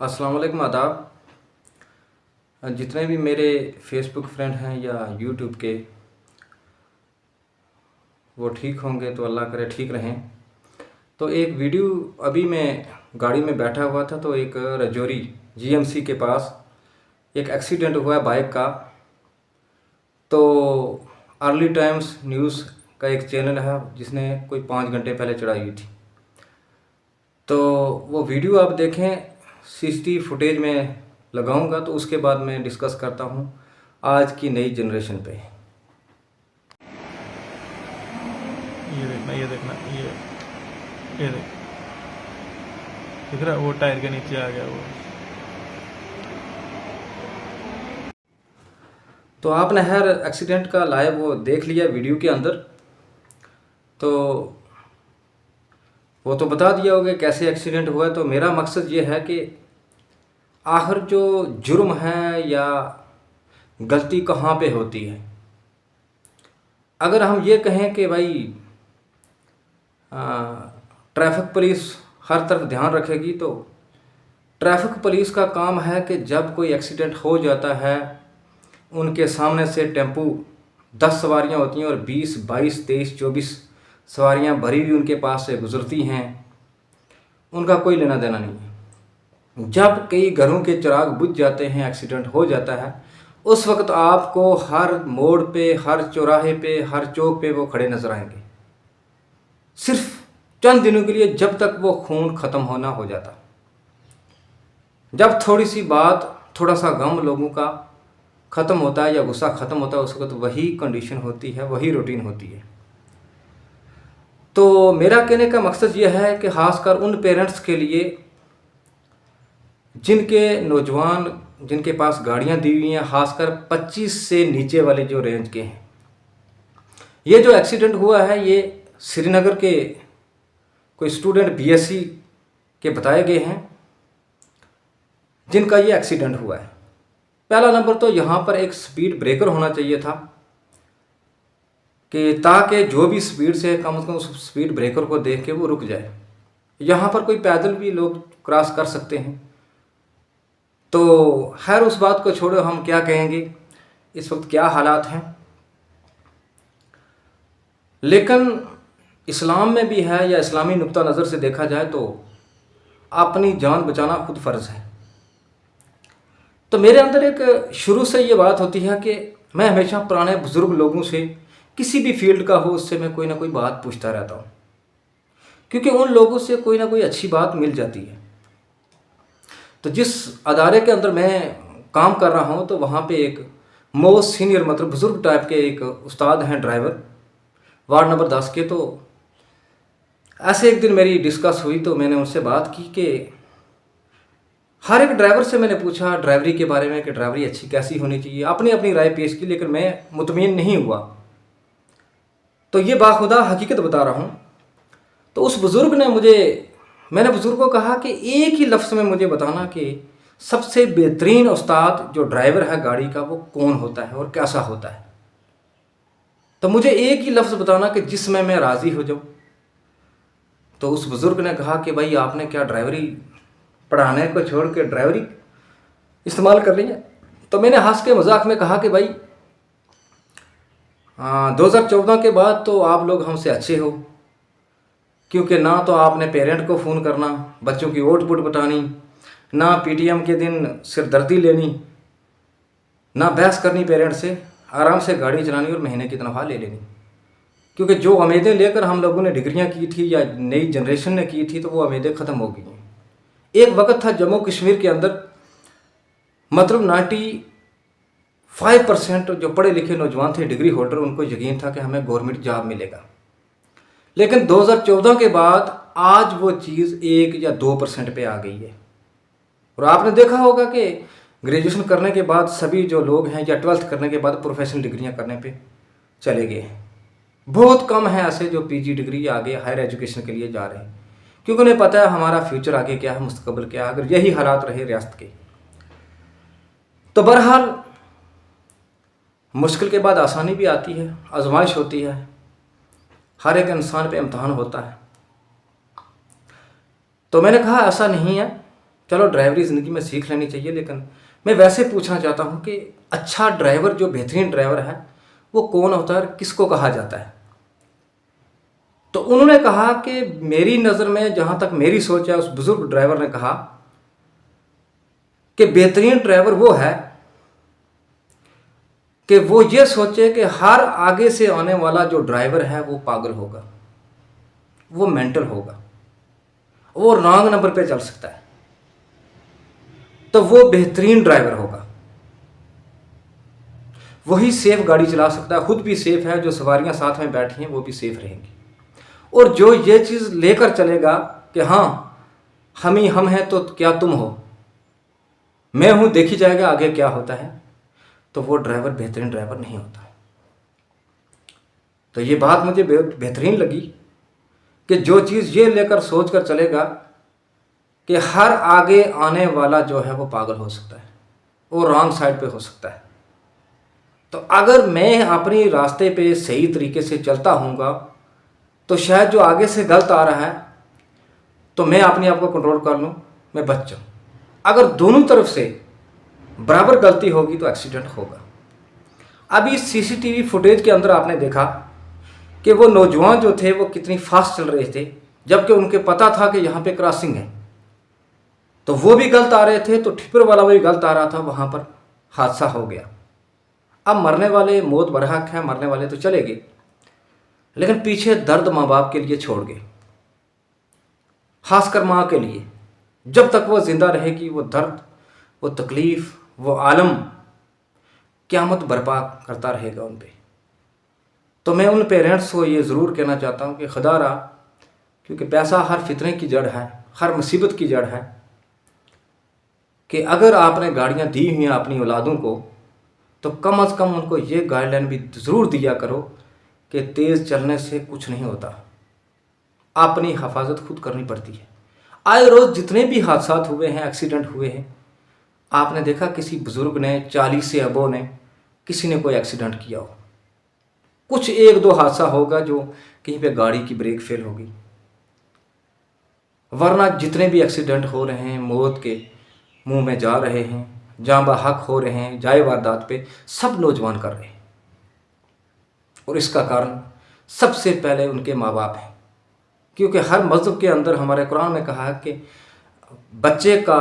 अस्सलाम वालेकुम आदाब। जितने भी मेरे फेसबुक फ्रेंड हैं या यूट्यूब के, वो ठीक होंगे तो अल्लाह करे ठीक रहें। तो एक वीडियो, अभी मैं गाड़ी में बैठा हुआ था तो एक रजौरी जीएमसी के पास एक एक्सीडेंट हुआ है बाइक का। तो अर्ली टाइम्स न्यूज़ का एक चैनल है जिसने कोई 5 घंटे पहले चढ़ाई हुई थी। तो वो वीडियो आप देखें, सीसीटीवी फुटेज में लगाऊंगा तो उसके बाद मैं डिस्कस करता हूँ आज की नई जनरेशन पे। ये देखना ये देख, दिख रहा है वो टायर के नीचे आ गया वो। तो आपने हर एक्सीडेंट का लाइव वो देख लिया वीडियो के अंदर, तो वो तो बता दिया होगा कैसे एक्सीडेंट हुआ है। तो मेरा मकसद ये है कि आखिर जो जुर्म है या गलती कहाँ पे होती है। अगर हम ये कहें कि भाई ट्रैफिक पुलिस हर तरफ ध्यान रखेगी, तो ट्रैफिक पुलिस का काम है कि जब कोई एक्सीडेंट हो जाता है, उनके सामने से टेम्पू 10 सवारियां होती हैं और 20, 22, 23, 24 सवारियां भरी हुई उनके पास से गुजरती हैं, उनका कोई लेना देना नहीं है। जब कई घरों के चिराग बुझ जाते हैं, एक्सीडेंट हो जाता है, उस वक्त आपको हर मोड़ पे, हर चौराहे पे, हर चौक पे वो खड़े नजर आएंगे, सिर्फ चंद दिनों के लिए, जब तक वो खून ख़त्म होना हो जाता। जब थोड़ी सी बात, थोड़ा सा गम लोगों का ख़त्म होता है या गुस्सा ख़त्म होता है, उस वक्त वही कंडीशन होती है, वही रूटीन होती है। तो मेरा कहने का मकसद ये है कि ख़ासकर उन पेरेंट्स के लिए जिनके नौजवान, जिनके पास गाड़ियाँ दी हुई हैं, ख़ासकर 25 से नीचे वाले जो रेंज के हैं। ये जो एक्सीडेंट हुआ है ये श्रीनगर के कोई स्टूडेंट बीएससी के बताए गए हैं जिनका ये एक्सीडेंट हुआ है। पहला नंबर तो यहाँ पर एक स्पीड ब्रेकर होना चाहिए था कि ताकि जो भी स्पीड से कम उस स्पीड ब्रेकर को देख के वो रुक जाए। यहाँ पर कोई पैदल भी लोग क्रॉस कर सकते हैं। तो खैर उस बात को छोड़ो, हम क्या कहेंगे, इस वक्त क्या हालात हैं। लेकिन इस्लाम में भी है, या इस्लामी नुक्ता नज़र से देखा जाए तो अपनी जान बचाना खुद फ़र्ज़ है। तो मेरे अंदर एक शुरू से ये बात होती है कि मैं हमेशा पुराने बुज़ुर्ग लोगों से, किसी भी फील्ड का हो, उससे मैं कोई ना कोई बात पूछता रहता हूँ, क्योंकि उन लोगों से कोई ना कोई अच्छी बात मिल जाती है। तो जिस अदारे के अंदर मैं काम कर रहा हूँ, तो वहाँ पे एक मोस्ट सीनियर, मतलब बुज़ुर्ग टाइप के एक उस्ताद हैं, ड्राइवर, वार्ड नंबर 10 के। तो ऐसे एक दिन मेरी डिस्कस हुई, तो मैंने उनसे बात की कि हर एक ड्राइवर से मैंने पूछा ड्राइवरी के बारे में कि ड्राइवरी अच्छी कैसी होनी चाहिए, अपनी अपनी राय पेश की, लेकिन मैं मुतमईन नहीं हुआ। तो ये बाखुदा हकीकत बता रहा हूँ। तो उस बुज़ुर्ग ने मैंने बुज़ुर्ग को कहा कि एक ही लफ्ज़ में मुझे बताना कि सबसे बेहतरीन उस्ताद जो ड्राइवर है गाड़ी का, वो कौन होता है और कैसा होता है। तो मुझे एक ही लफ्ज़ बताना कि जिसमें मैं राज़ी हो जाऊँ। तो उस बुज़ुर्ग ने कहा कि भाई आपने क्या ड्राइवरी पढ़ाने को छोड़ के ड्राइवरी इस्तेमाल कर ली है। तो मैंने हंस के मजाक में कहा कि भाई 2014 के बाद तो आप लोग हमसे अच्छे हो, क्योंकि ना तो आपने पेरेंट को फ़ोन करना, बच्चों की ओट पुट बतानी, ना पीटीएम के दिन सिरदर्दी लेनी, ना बहस करनी पेरेंट से, आराम से गाड़ी चलानी और महीने की तनख्वाह ले लेनी। क्योंकि जो उम्मीदें लेकर हम लोगों ने डिग्रियां की थी या नई जनरेशन ने की थी, तो वो उम्मीदें ख़त्म हो गई हैं। एक वक्त था जम्मू कश्मीर के अंदर, मतलब 95% जो पढ़े लिखे नौजवान थे, डिग्री होल्डर, उनको यकीन था कि हमें गवर्नमेंट जॉब मिलेगा। लेकिन 2014 के बाद आज वो चीज़ 1 या 2% पे आ गई है। और आपने देखा होगा कि ग्रेजुएशन करने के बाद सभी जो लोग हैं, या 12th करने के बाद प्रोफेशनल डिग्रियां करने पे चले गए हैं। बहुत कम है ऐसे जो पीजी डिग्री या आगे हायर एजुकेशन के लिए जा रहे हैं, क्योंकि उन्हें पता है हमारा फ्यूचर आगे क्या है, मुस्तकबिल क्या है, अगर यही हालात रहे रियासत के। तो बहरहाल मुश्किल के बाद आसानी भी आती है, आजमाइश होती है, हर एक इंसान पे इम्तहान होता है। तो मैंने कहा ऐसा नहीं है, چلو ڈرائیوری زندگی میں سیکھ لینی چاہیے، لیکن میں ویسے پوچھنا چاہتا ہوں کہ اچھا ڈرائیور، جو بہترین ڈرائیور ہے، وہ کون ہوتا ہے اور کس کو کہا جاتا ہے؟ تو انہوں نے کہا کہ میری نظر میں جہاں تک میری سوچ ہے، اس بزرگ ڈرائیور نے کہا کہ بہترین ڈرائیور وہ ہے کہ وہ یہ سوچے کہ ہر آگے سے آنے والا جو ڈرائیور ہے وہ پاگل ہوگا، وہ مینٹل ہوگا، وہ رانگ نمبر پہ چل سکتا ہے، تو وہ بہترین ڈرائیور ہوگا۔ وہی سیف گاڑی چلا سکتا ہے، خود بھی سیف ہے، جو سواریاں ساتھ میں بیٹھی ہیں وہ بھی سیف رہیں گی۔ اور جو یہ چیز لے کر چلے گا کہ ہاں ہم ہی ہم ہیں تو کیا تم ہو، میں ہوں دیکھی جائے گا آگے کیا ہوتا ہے، تو وہ ڈرائیور بہترین ڈرائیور نہیں ہوتا۔ تو یہ بات مجھے بہترین لگی کہ جو چیز یہ لے کر سوچ کر چلے گا کہ ہر آگے آنے والا جو ہے وہ پاگل ہو سکتا ہے، وہ رانگ سائڈ پہ ہو سکتا ہے، تو اگر میں اپنی راستے پہ صحیح طریقے سے چلتا ہوں گا تو شاید جو آگے سے غلط آ رہا ہے تو میں اپنے آپ کو کنٹرول کر لوں، میں بچ جاؤں۔ اگر دونوں طرف سے برابر غلطی ہوگی تو ایکسیڈنٹ ہوگا۔ ابھی سی سی ٹی وی فوٹیج کے اندر آپ نے دیکھا کہ وہ نوجوان جو تھے وہ کتنی فاسٹ چل رہے تھے، جبکہ ان کے پتہ تھا کہ یہاں پہ کراسنگ ہے، تو وہ بھی غلط آ رہے تھے، تو ٹھپر والا بھی غلط آ رہا تھا، وہاں پر حادثہ ہو گیا۔ اب مرنے والے موت برحق ہے، مرنے والے تو چلے گئے، لیکن پیچھے درد ماں باپ کے لیے چھوڑ گئے، خاص کر ماں کے لیے۔ جب تک وہ زندہ رہے گی وہ درد، وہ تکلیف، وہ عالم قیامت برپا کرتا رہے گا ان پہ۔ تو میں ان پیرنٹس کو یہ ضرور کہنا چاہتا ہوں کہ خدا را، کیونکہ پیسہ ہر فتنے کی جڑ ہے، ہر مصیبت کی جڑ ہے، کہ اگر آپ نے گاڑیاں دی ہوئی ہیں اپنی اولادوں کو تو کم از کم ان کو یہ گائیڈ لائن بھی ضرور دیا کرو کہ تیز چلنے سے کچھ نہیں ہوتا، اپنی حفاظت خود کرنی پڑتی ہے۔ آئے روز جتنے بھی حادثات ہوئے ہیں، ایکسیڈنٹ ہوئے ہیں، آپ نے دیکھا کسی بزرگ نے 40 سے ابو نے کسی نے کوئی ایکسیڈنٹ کیا ہو، کچھ ایک دو حادثہ ہوگا جو کہیں پہ گاڑی کی بریک فیل ہوگی، ورنہ جتنے بھی ایکسیڈنٹ ہو رہے ہیں موت کے منہ میں جا رہے ہیں، جاں بحق ہو رہے ہیں، جائے واردات پہ، سب نوجوان کر رہے ہیں۔ اور اس کا کارن سب سے پہلے ان کے ماں باپ ہیں، کیونکہ ہر مذہب کے اندر ہمارے قرآن میں کہا ہے کہ بچے کا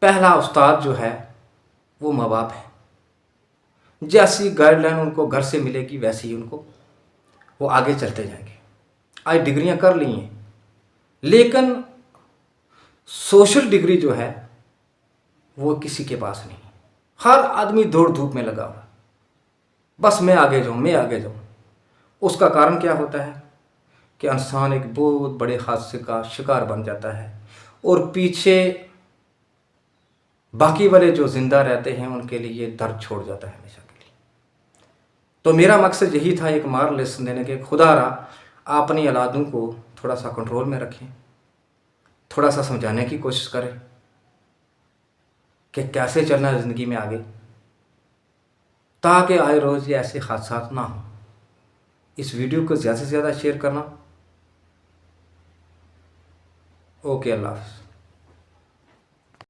پہلا استاد جو ہے وہ ماں باپ ہے۔ جیسی گائیڈ لائن ان کو گھر سے ملے گی ویسی ہی ان کو وہ آگے چلتے جائیں گے۔ آج ڈگریاں کر لی ہیں، لیکن سوشل ڈگری جو ہے وہ کسی کے پاس نہیں۔ ہر آدمی دوڑ دھوپ میں لگا ہوا، بس میں آگے جاؤں، میں آگے جاؤں۔ اس کا کارن کیا ہوتا ہے کہ انسان ایک بہت بڑے حادثے کا شکار بن جاتا ہے، اور پیچھے باقی والے جو زندہ رہتے ہیں ان کے لیے درد چھوڑ جاتا ہے ہمیشہ کے لیے۔ تو میرا مقصد یہی تھا ایک مارل لیسن دینے کے، خدا را اپنی اولادوں کو تھوڑا سا کنٹرول میں رکھیں، تھوڑا سا سمجھانے کی کوشش کریں کہ کیسے چلنا ہے زندگی میں آگے، تاکہ آئے روز یہ ایسے حادثات نہ ہوں۔ اس ویڈیو کو زیادہ سے زیادہ شیئر کرنا۔ اوکے، اللہ حافظ۔